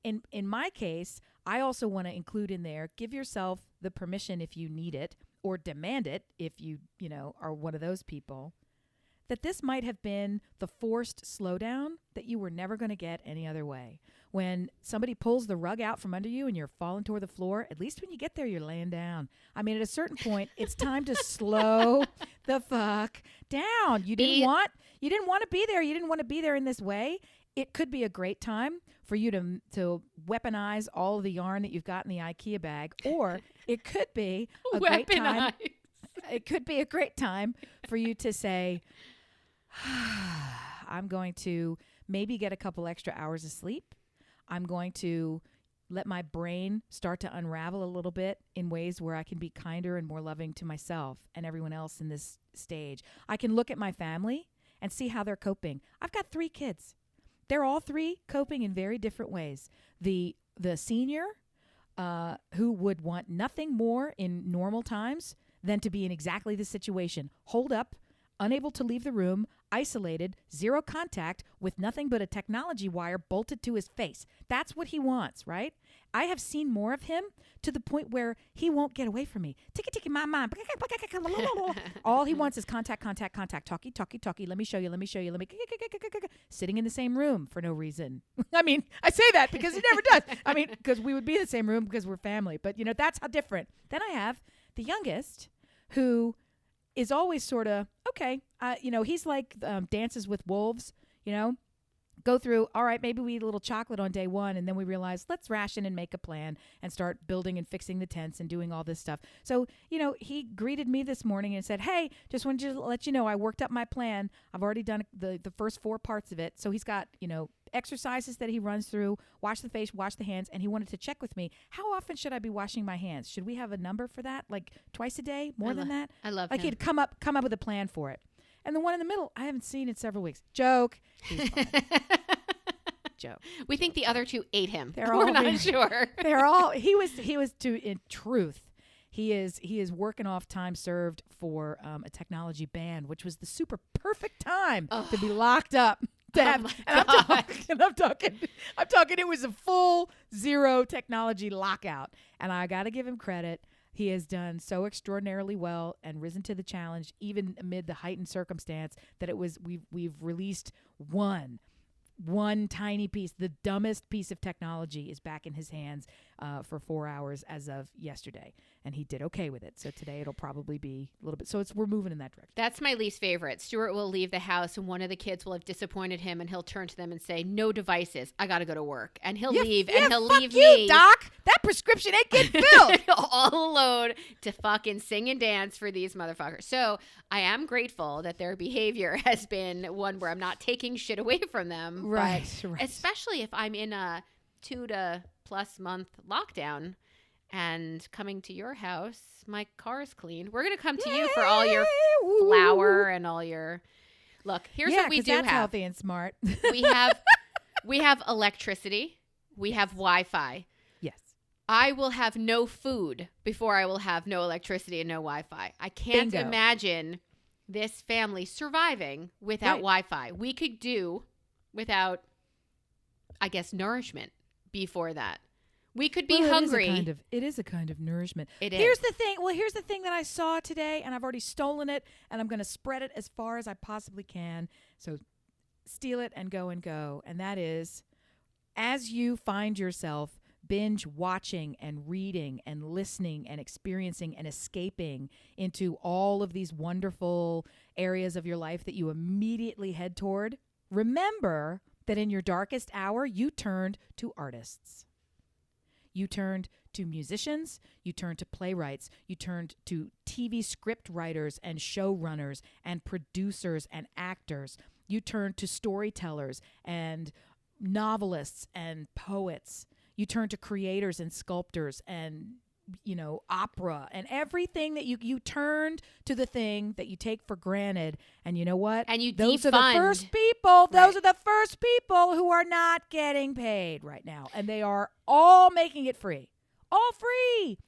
In my case, I also want to include in there, give yourself the permission if you need it, or demand it if you are one of those people, that this might have been the forced slowdown that you were never going to get any other way. When somebody pulls the rug out from under you and you're falling toward the floor, at least when you get there, you're laying down. I mean, at a certain point, it's time to slow the fuck down. You didn't want to be there. You didn't want to be there in this way. It could be a great time for you to weaponize all of the yarn that you've got in the IKEA bag, or it could be a great time. It could be a great time for you to say, I'm going to maybe get a couple extra hours of sleep. I'm going to let my brain start to unravel a little bit in ways where I can be kinder and more loving to myself and everyone else in this stage. I can look at my family and see how they're coping. I've got 3 kids. They're all 3 coping in very different ways. The senior, who would want nothing more in normal times than to be in exactly this situation, holed up, unable to leave the room, isolated, 0 contact, with nothing but a technology wire bolted to his face. That's what he wants, right? I have seen more of him to the point where he won't get away from me. Tiki, my. All he wants is contact. Talkie. Let me show you. Sitting in the same room for no reason. I mean, I say that because he never does. I mean, because we would be in the same room because we're family. But, that's how different. Then I have the youngest, who is always sort of, okay, he's like Dances with Wolves, go through, all right, maybe we eat a little chocolate on day 1, and then we realize, let's ration and make a plan and start building and fixing the tents and doing all this stuff. So, he greeted me this morning and said, hey, just wanted to let you know I worked up my plan. I've already done the first 4 parts of it. So he's got, exercises that he runs through, wash the face, wash the hands, and he wanted to check with me, how often should I be washing my hands? Should we have a number for that? Like twice a day? More than that? I love like him. he'd come up with a plan for it. And the one in the middle, I haven't seen in several weeks. Joke. He's fine. Joke. We think the other two ate him. We're not sure. They're all he was in truth. He is working off time served for a technology ban, which was the super perfect time to be locked up. I'm talking. It was a full zero technology lockout, and I got to give him credit. He has done so extraordinarily well and risen to the challenge, even amid the heightened circumstance that it was. We've released one tiny piece. The dumbest piece of technology is back in his hands for 4 hours as of yesterday, and he did okay with it. So today it'll probably be a little bit. So we're moving in that direction. That's my least favorite. Stuart will leave the house, and one of the kids will have disappointed him, and he'll turn to them and say, "No devices. I got to go to work." And he'll leave, and he'll leave me, Doc. That prescription ain't getting filled. all alone to fucking sing and dance for these motherfuckers. So I am grateful that their behavior has been one where I'm not taking shit away from them. Right. Especially if I'm in a 2+ month lockdown and coming to your house, my car's cleaned. We're going to come to you for all your flour and all your... Look, here's what we do that's have. Healthy and smart. we have electricity. We have Wi-Fi. Yes. I will have no food before I will have no electricity and no Wi-Fi. I can't imagine this family surviving without Wi-Fi. We could do without, I guess, nourishment before that. We could be hungry. It is a kind of nourishment. It is. Here's the thing that I saw today, and I've already stolen it, and I'm going to spread it as far as I possibly can. So steal it and go. And that is, as you find yourself binge watching and reading and listening and experiencing and escaping into all of these wonderful areas of your life that you immediately head toward, remember that in your darkest hour, you turned to artists. You turned to musicians, you turned to playwrights, you turned to TV script writers and showrunners and producers and actors. You turned to storytellers and novelists and poets. You turn to creators and sculptors and, opera and everything that you turned to the thing that you take for granted. And you know what? And those are the first people. Those are the first people who are not getting paid right now. And they are all making it free. All free.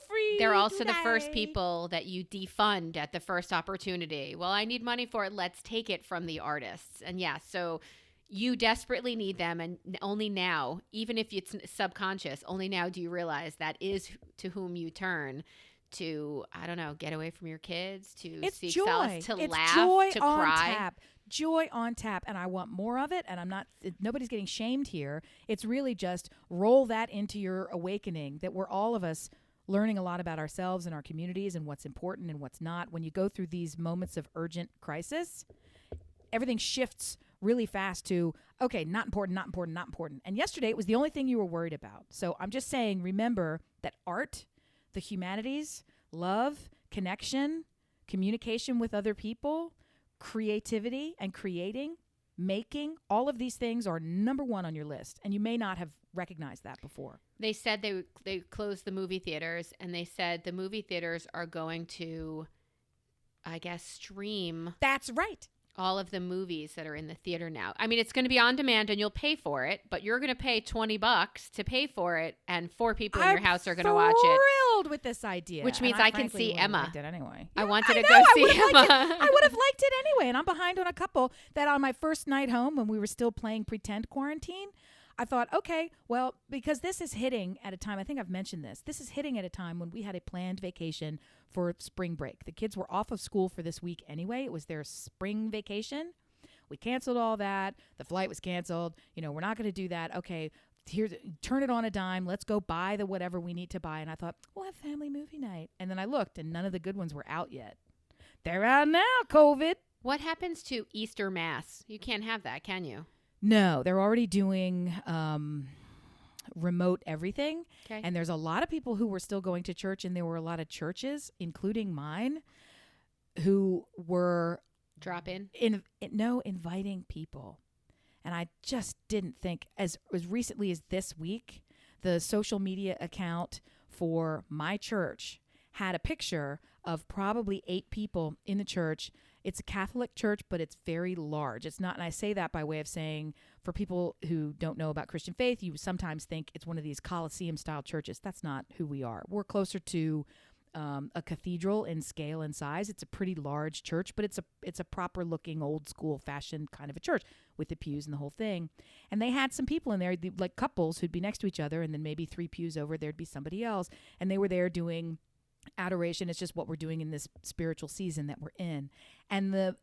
Free. They're also the first people that you defund at the first opportunity. Well, I need money for it. Let's take it from the artists. And so you desperately need them, and only now, even if it's subconscious, only now do you realize that is to whom you turn to, I don't know, get away from your kids, to seek solace, to laugh, to cry. Joy on tap, and I want more of it, and nobody's getting shamed here. It's really just roll that into your awakening, that we're all of us learning a lot about ourselves and our communities and what's important and what's not. When you go through these moments of urgent crisis, everything shifts really fast to, okay, not important. And yesterday it was the only thing you were worried about. So I'm just saying, remember that art, the humanities, love, connection, communication with other people, creativity and creating, making, all of these things are number one on your list. And you may not have recognized that before. They said they closed the movie theaters, and they said the movie theaters are going to, I guess, stream. That's right. All of the movies that are in the theater now. I mean, it's going to be on demand and you'll pay for it, but you're going to pay $20 to pay for it, and 4 people in your house are going to watch it. I'm thrilled with this idea. Which means I can see Emma. Liked it anyway. I wanted to go see Emma. I would have liked it anyway, and I'm behind on a couple that on my first night home when we were still playing pretend quarantine, I thought, okay, well, because this is hitting at a time, I think I've mentioned this is hitting at a time when we had a planned vacation for spring break. The kids were off of school for this week anyway. It was their spring vacation. We canceled all that. The flight was canceled. We're not going to do that. Okay, turn it on a dime. Let's go buy the whatever we need to buy. And I thought, we'll have family movie night. And then I looked, and none of the good ones were out yet. They're out now, COVID. What happens to Easter Mass? You can't have that, can you? No, they're already doing remote everything. Okay. And there's a lot of people who were still going to church, and there were a lot of churches, including mine, who were drop in. Inviting people. And I just didn't think, as recently as this week, the social media account for my church had a picture of probably 8 people in the church. It's a Catholic church, but it's very large. It's not, and I say that by way of saying, for people who don't know about Christian faith, you sometimes think it's one of these Colosseum-style churches. That's not who we are. We're closer to a cathedral in scale and size. It's a pretty large church, but it's a proper-looking, old-school, fashioned kind of a church with the pews and the whole thing. And they had some people in there, like couples who'd be next to each other, and then maybe 3 pews over, there'd be somebody else. And they were there doing adoration. It's just what we're doing in this spiritual season that we're in. And the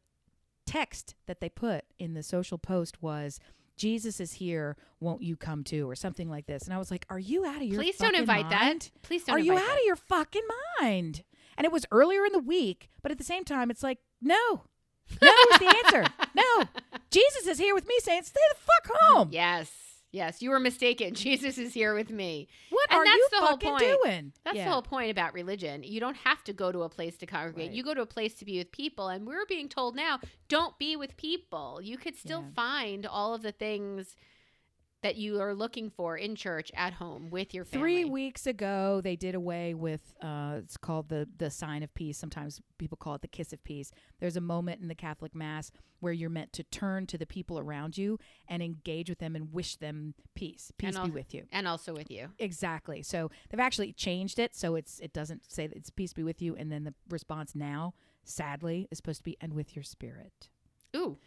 text that they put in the social post was, "Jesus is here, won't you come too?" or something like this. And I was like, are you out of your Please fucking don't invite mind? that. Please don't Are invite you that. out of your fucking mind? And it was earlier in the week, but at the same time, it's like, no was the answer. No. Jesus is here with me saying, stay the fuck home. Yes, you were mistaken. Jesus is here with me. What And are that's you the whole fucking point. doing? That's the whole point about religion. You don't have to go to a place to congregate. Right. You go to a place to be with people. And we're being told now, don't be with people. You could still find all of the things that you are looking for in church at home with your family. 3 weeks ago, they did away with, it's called the sign of peace. Sometimes people call it the kiss of peace. There's a moment in the Catholic Mass where you're meant to turn to the people around you and engage with them and wish them peace. Peace be with you. And also with you. Exactly. So they've actually changed it. So it doesn't say that it's peace be with you. And then the response now, sadly, is supposed to be, and with your spirit. Ooh.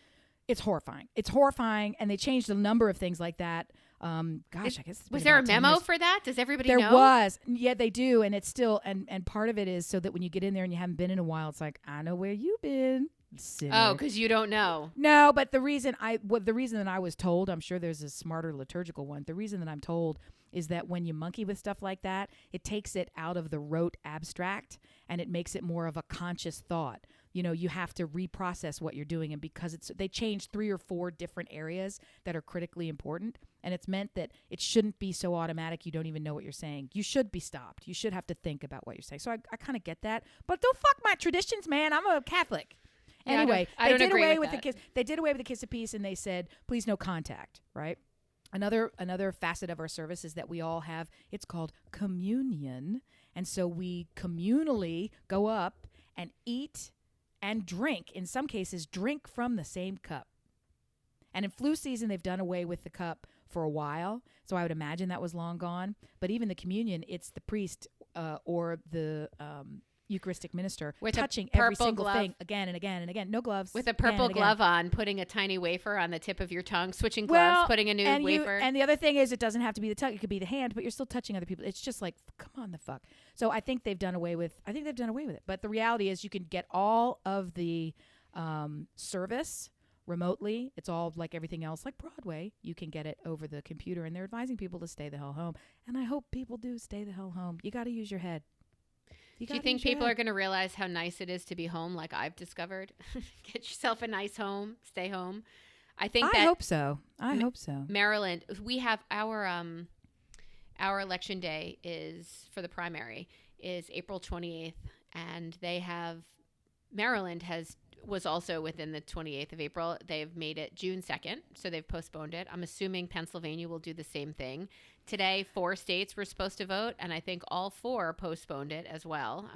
It's horrifying. It's horrifying. And they changed a number of things like that. I guess it's was been there a about 10 memo years. for that? Does everybody There know? was. Yeah, they do. And it's still, and part of it is so that when you get in there and you haven't been in a while, it's like, I know where you've been. Sinner. Oh, because you don't know. No, but the reason that I was told, I'm sure there's a smarter liturgical one. The reason that I'm told is that when you monkey with stuff like that, it takes it out of the rote abstract and it makes it more of a conscious thought. You know, you have to reprocess what you're doing, and because they changed 3 or 4 different areas that are critically important, and it's meant that it shouldn't be so automatic you don't even know what you're saying. You should be stopped. You should have to think about what you're saying. So I kind of get that, but don't fuck my traditions, man. I'm a Catholic. Yeah, Anyway, I don't agree with the that. kiss. They did away with the kiss of peace, and they said, please no contact. Right. Another facet of our service is that we all have. It's called communion, and so we communally go up and eat and drink. In some cases, drink from the same cup. And in flu season, they've done away with the cup for a while, so I would imagine that was long gone. But even the communion, it's the priest or the Eucharistic minister with touching a every purple single glove. thing again and again and again. No gloves. With a again purple and again. glove on, putting a tiny wafer on the tip of your tongue, switching gloves, putting a new wafer. And the other thing is, it doesn't have to be the tongue; it could be the hand, but you're still touching other people. It's just like, come on, the fuck. So I think they've done away with. it. But the reality is, you can get all of the service remotely. It's all like everything else, like Broadway. You can get it over the computer, and they're advising people to stay the hell home. And I hope people do stay the hell home. You got to use your head. Do you think people are going to realize how nice it is to be home, like I've discovered? Get yourself a nice home. Stay home. I hope so. I hope so. Maryland, we have our election day is for the primary is April 28th, and Maryland was also within the 28th of April. They've made it June 2nd, so they've postponed it. I'm assuming Pennsylvania will do the same thing. Today, 4 states were supposed to vote, and I think all 4 postponed it as well.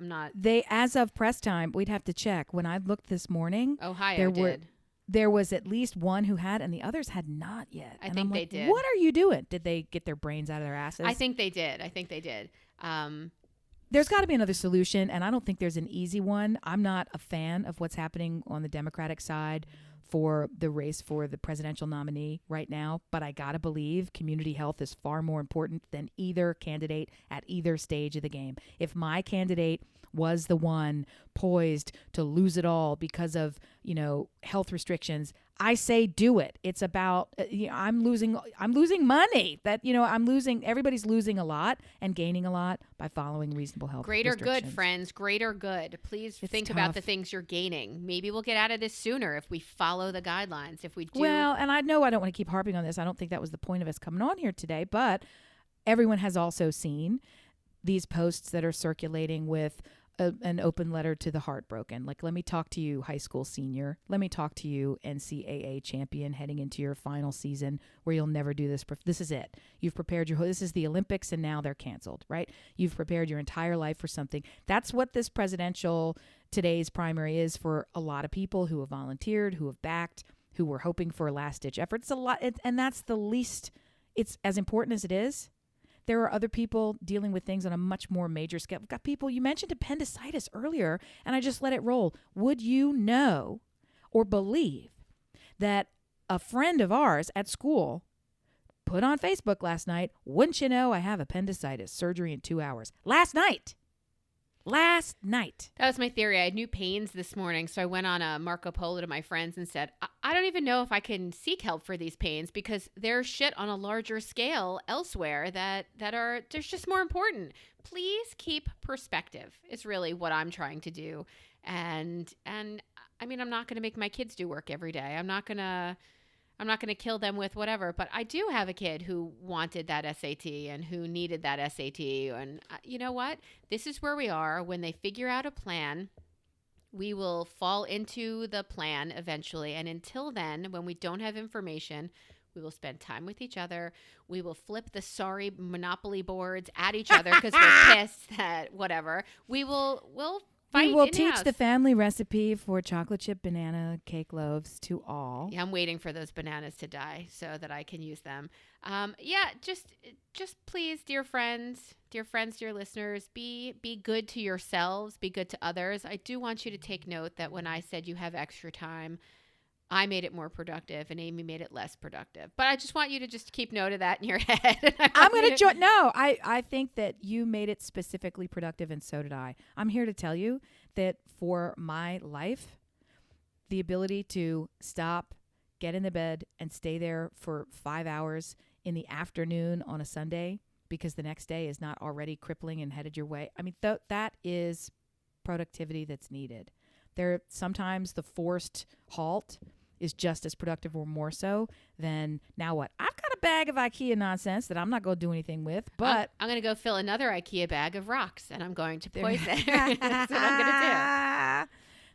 As of press time, we'd have to check. When I looked this morning, Ohio did. There was at least one who had, and the others had not yet. I think they did. What are you doing? Did they get their brains out of their asses? I think they did. There's got to be another solution, and I don't think there's an easy one. I'm not a fan of what's happening on the Democratic side for the race for the presidential nominee right now, but I got to believe community health is far more important than either candidate at either stage of the game. If my candidate was the one poised to lose it all because of, health restrictions, I say do it. It's about I'm losing money. Everybody's losing a lot and gaining a lot by following reasonable health Greater restrictions. good, friends. Greater good. Please think tough. about the things you're gaining. Maybe we'll get out of this sooner if we follow the guidelines. If we do. Well, and I know I don't want to keep harping on this. I don't think that was the point of us coming on here today, but everyone has also seen these posts that are circulating with an open letter to the heartbroken. Like, let me talk to you, high school senior. Let me talk to you, NCAA champion, heading into your final season where you'll never do this. This is it. You've prepared this is the Olympics, and now they're canceled, right? You've prepared your entire life for something. That's what this today's primary is for a lot of people who have volunteered, who have backed, who were hoping for a last-ditch effort. It's a lot, and that's the least. It's as important as it is. There are other people dealing with things on a much more major scale. We've got people, you mentioned appendicitis earlier, and I just let it roll. Would you know or believe that a friend of ours at school put on Facebook last night, wouldn't you know I have appendicitis, surgery in 2 hours. Last night. That was my theory. I had new pains this morning, so I went on a Marco Polo to my friends and said, I don't even know if I can seek help for these pains because there's shit on a larger scale elsewhere that are there's just more important. Please keep perspective is really what I'm trying to do. And I mean, I'm not going to make my kids do work every day. I'm not going to kill them with whatever, but I do have a kid who wanted that SAT and who needed that SAT. And you know what? This is where we are. When they figure out a plan, we will fall into the plan eventually. And until then, when we don't have information, we will spend time with each other. We will flip the sorry Monopoly boards at each other because we're pissed that whatever. We'll We will teach the family recipe for chocolate chip banana cake loaves to all. Yeah, I'm waiting for those bananas to die so that I can use them. Just please, dear friends, dear listeners, be good to yourselves, be good to others. I do want you to take note that when I said you have extra time, I made it more productive and Amy made it less productive. But I just want you to just keep note of that in your head. I'm going to join. No, I think that you made it specifically productive, and so did I. I'm here to tell you that for my life, the ability to stop, get in the bed, and stay there for 5 hours in the afternoon on a Sunday because the next day is not already crippling and headed your way. I mean, that is productivity that's needed. Sometimes the forced halt is just as productive or more so than now what? I've got a bag of IKEA nonsense that I'm not going to do anything with, but I'm going to go fill another IKEA bag of rocks and I'm going to poison it. That's what I'm going to do.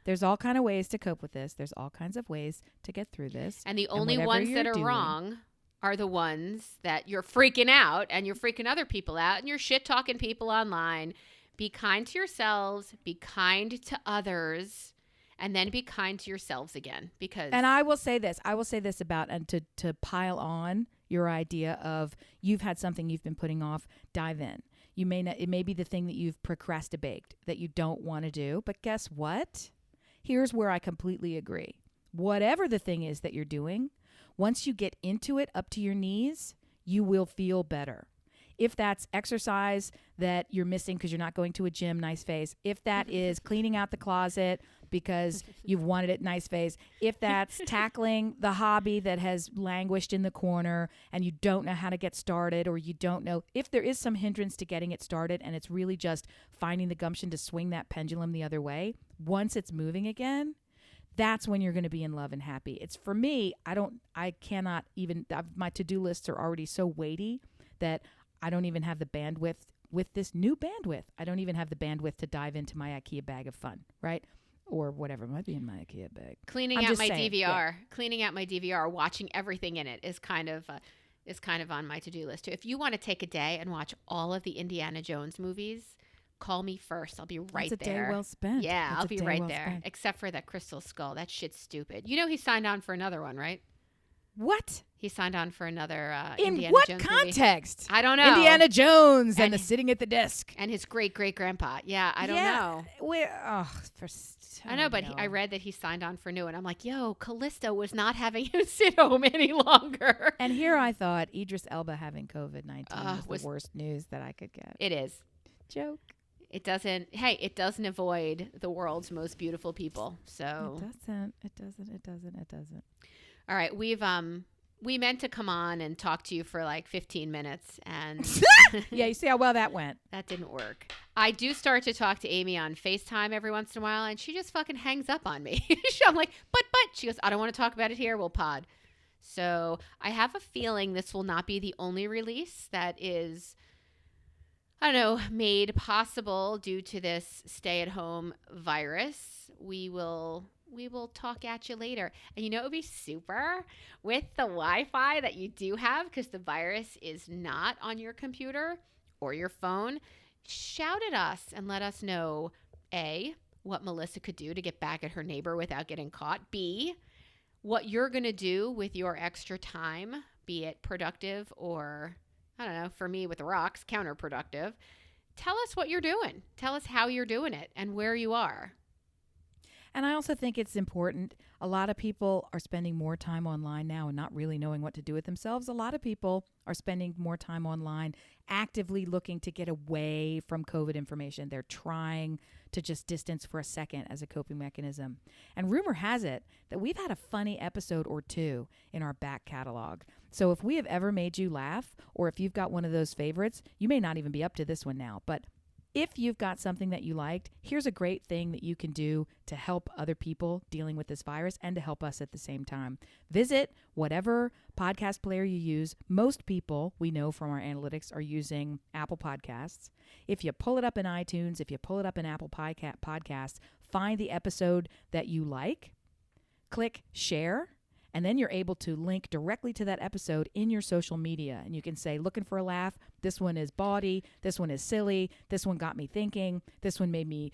There's all kinds of ways to cope with this. There's all kinds of ways to get through this. And the only ones that are wrong are the ones that you're freaking out and you're freaking other people out and you're shit-talking people online. Be kind to yourselves. Be kind to others. And then be kind to yourselves again, because. And I will say this about, and to pile on your idea of you've had something you've been putting off, dive in. It may be the thing that you've procrastinated that you don't want to do, but guess what? Here's where I completely agree. Whatever the thing is that you're doing, once you get into it up to your knees, you will feel better. If that's exercise that you're missing because you're not going to a gym, nice face. If that is cleaning out the closet because you've wanted it, nice face. If that's tackling the hobby that has languished in the corner and you don't know how to get started, or you don't know if there is some hindrance to getting it started and it's really just finding the gumption to swing that pendulum the other way, once it's moving again, that's when you're going to be in love and happy. It's for me, I cannot even, my to-do lists are already so weighty that I don't even have the bandwidth with this new bandwidth. I don't even have the bandwidth to dive into my IKEA bag of fun, right? Or whatever might be in my IKEA bag. Cleaning out my DVR, watching everything in it is kind of on my to-do list too. If you want to take a day and watch all of the Indiana Jones movies, call me first. I'll be right there. That's a day well spent. Yeah, I'll be right there. Except for that Crystal Skull. That shit's stupid. You know he signed on for another one, right? What? He signed on for another Indiana Jones movie. In what context? I don't know. Indiana Jones and the sitting at the desk. And his great-great-grandpa. Yeah, I don't know. I know, but I read that he signed on for new. And I'm like, yo, Callisto was not having him sit home any longer. And here I thought Idris Elba having COVID-19 was the worst news that I could get. It is. Joke. It doesn't avoid the world's most beautiful people. So It doesn't. All right, we meant to come on and talk to you for like 15 minutes, and yeah, you see how well that went. That didn't work. I do start to talk to Amy on FaceTime every once in a while, and she just fucking hangs up on me. I'm like, but she goes, I don't want to talk about it here. We'll pod. So I have a feeling this will not be the only release that is I don't know, made possible due to this stay-at-home virus. We will talk at you later. And it would be super with the Wi-Fi that you do have, because the virus is not on your computer or your phone. Shout at us and let us know, A, what Melissa could do to get back at her neighbor without getting caught. B, what you're going to do with your extra time, be it productive or, I don't know, for me with the rocks, counterproductive. Tell us what you're doing. Tell us how you're doing it and where you are. And I also think it's important. A lot of people are spending more time online now and not really knowing what to do with themselves. A lot of people are spending more time online actively looking to get away from COVID information. They're trying to just distance for a second as a coping mechanism. And rumor has it that we've had a funny episode or two in our back catalog. So if we have ever made you laugh, or if you've got one of those favorites, you may not even be up to this one now, but if you've got something that you liked, here's a great thing that you can do to help other people dealing with this virus and to help us at the same time. Visit whatever podcast player you use. Most people, we know from our analytics, are using Apple Podcasts. If you pull it up in iTunes, if you pull it up in Apple Podcasts, find the episode that you like, click share, and then you're able to link directly to that episode in your social media. And you can say, looking for a laugh, this one is bawdy, this one is silly, this one got me thinking, this one made me,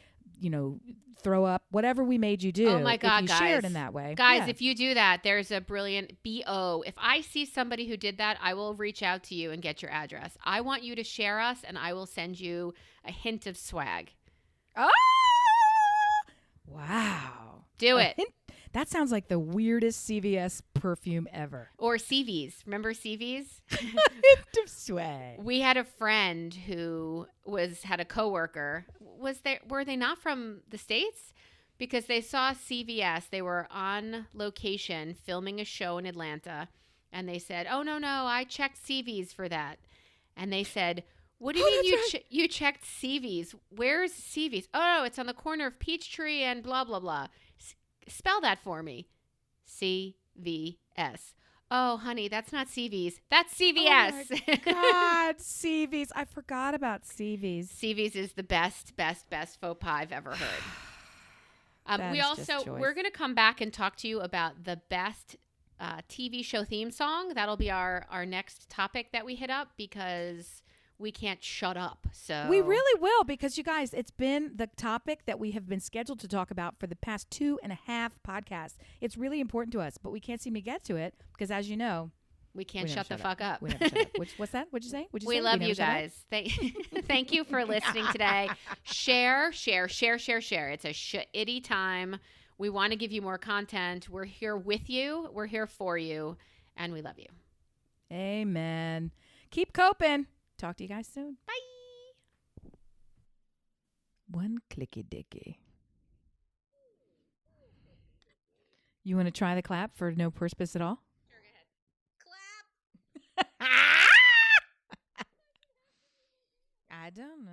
throw up, whatever we made you do. Oh my God, if you guys. share it in that way. Guys, Yeah. if you do that, there's a brilliant BO. If I see somebody who did that, I will reach out to you and get your address. I want you to share us, and I will send you a hint of swag. Oh! Wow. Do it. That sounds like the weirdest CVS perfume ever. Or CVs. Remember CVs? Hint of swag. We had a friend who had a coworker. Were they not from the States? Because they saw CVS. They were on location filming a show in Atlanta, and they said, "Oh no, I checked CVs for that." And they said, "What do you mean you checked CVs? Where's CVs? Oh, no, it's on the corner of Peachtree and blah blah blah. Spell that for me. CVS. Oh, honey, that's not CVs. That's CVS. Oh my God, CVs. I forgot about CVs. CVs is the best faux pas I've ever heard. We're going to come back and talk to you about the best TV show theme song. That'll be our next topic that we hit up, because we can't shut up. So we really will, because you guys, it's been the topic that we have been scheduled to talk about for the past 2.5 podcasts. It's really important to us, but we can't seem to get to it because, as you know, we can't shut the fuck up. We never shut up. What's that? What'd you say? We love you guys. Thank you for listening today. Share. It's a shitty time. We want to give you more content. We're here with you. We're here for you. And we love you. Amen. Keep coping. Talk to you guys soon. Bye. One clicky dicky. You want to try the clap for no purpose at all? Sure, go ahead. Clap. I don't know.